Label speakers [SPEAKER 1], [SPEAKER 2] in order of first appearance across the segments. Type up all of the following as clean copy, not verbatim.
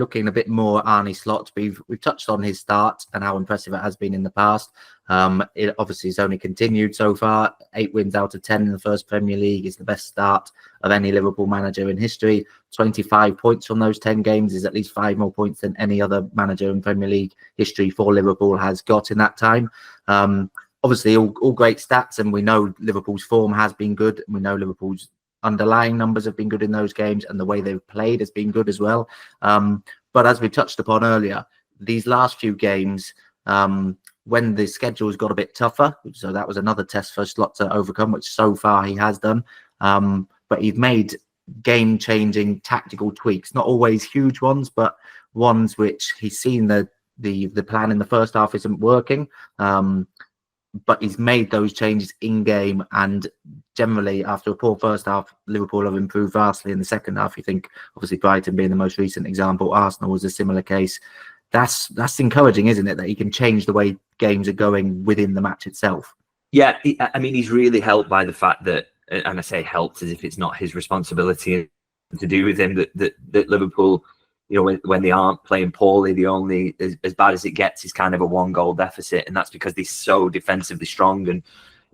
[SPEAKER 1] looking a bit more at Arne Slot. We've touched on his start and how impressive it has been in the past. It obviously has only continued so far. 8 wins out of 10 in the first Premier League is the best start of any Liverpool manager in history. 25 points from those 10 games is at least 5 more points than any other manager in Premier League history for Liverpool has got in that time. Obviously, all great stats, and we know Liverpool's form has been good. We know Liverpool's underlying numbers have been good in those games, and the way they've played has been good as well. But as we touched upon earlier, these last few games, when the schedule's got a bit tougher, so that was another test for Slot to overcome, which so far he has done. But he's made game-changing tactical tweaks, not always huge ones, but ones which he's seen the plan in the first half isn't working. But he's made those changes in game, and generally after a poor first half, Liverpool have improved vastly in the second half. You think, obviously, Brighton being the most recent example, Arsenal was a similar case. That's encouraging, isn't it, that he can change the way games are going within the match itself?
[SPEAKER 2] Yeah, I mean, he's really helped by the fact that, and I say helped as if it's not his responsibility to do with him, that Liverpool, you know, when they aren't playing poorly, the only as bad as it gets is kind of a 1-goal deficit, and that's because they're so defensively strong. And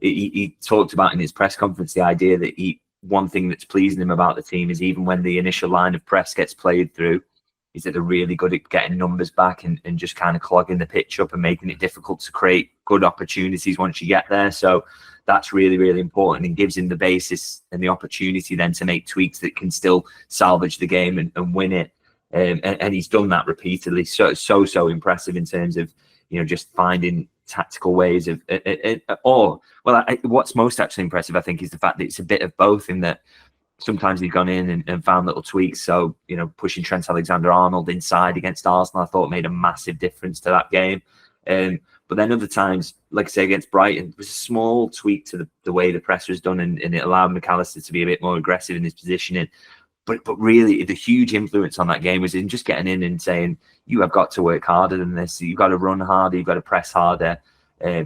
[SPEAKER 2] he talked about in his press conference the idea that one thing that's pleasing him about the team is even when the initial line of press gets played through, is that they're really good at getting numbers back and just kind of clogging the pitch up and making it difficult to create good opportunities once you get there. So that's really, really important, and gives him the basis and the opportunity then to make tweaks that can still salvage the game and win it. And he's done that repeatedly. So impressive in terms of, you know, just finding tactical ways of what's most actually impressive, I think, is the fact that it's a bit of both, in that sometimes he's gone in and found little tweaks. So, you know, pushing Trent Alexander-Arnold inside against Arsenal, I thought made a massive difference to that game. But then other times, like I say, against Brighton, it was a small tweak to the way the press was done, and it allowed McAllister to be a bit more aggressive in his positioning. But really, the huge influence on that game was in just getting in and saying, you have got to work harder than this. You've got to run harder. You've got to press harder.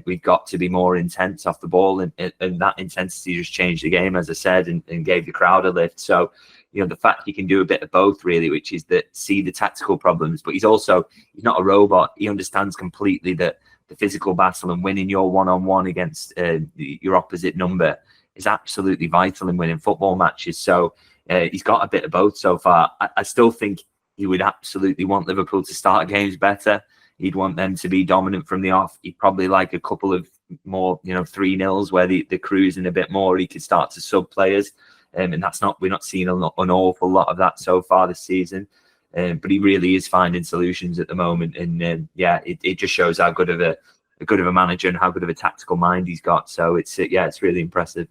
[SPEAKER 2] We've got to be more intense off the ball. And that intensity just changed the game, as I said, and gave the crowd a lift. So, you know, the fact he can do a bit of both, really, which is that see the tactical problems, but he's not a robot. He understands completely that the physical battle and winning your one-on-one against your opposite number is absolutely vital in winning football matches. So, he's got a bit of both so far. I still think he would absolutely want Liverpool to start games better. He'd want them to be dominant from the off. He'd probably like a couple of more, 3-0s where they're cruising a bit more. He could start to sub players. And we're not seeing an awful lot of that so far this season. But he really is finding solutions at the moment. And it just shows how good of a manager and how good of a tactical mind he's got. So it's really impressive.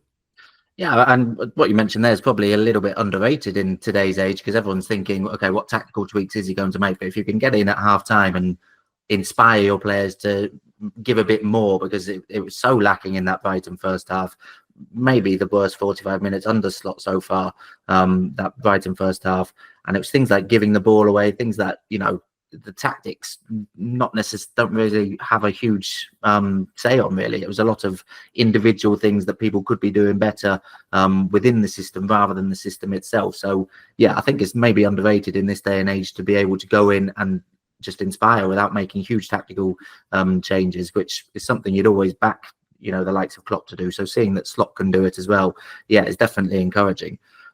[SPEAKER 1] Yeah, and what you mentioned there is probably a little bit underrated in today's age, because everyone's thinking, okay, what tactical tweaks is he going to make? But if you can get in at half-time and inspire your players to give a bit more, because it was so lacking in that Brighton first half, maybe the worst 45 minutes under Slot so far, that Brighton first half. And it was things like giving the ball away, things that, the tactics don't really have a huge say on, really. It was a lot of individual things that people could be doing better within the system rather than the system itself. So yeah, I think it's maybe underrated in this day and age to be able to go in and just inspire without making huge tactical changes, which is something you'd always back the likes of Klopp to do. So seeing that Slot can do it as well, yeah, it's definitely encouraging.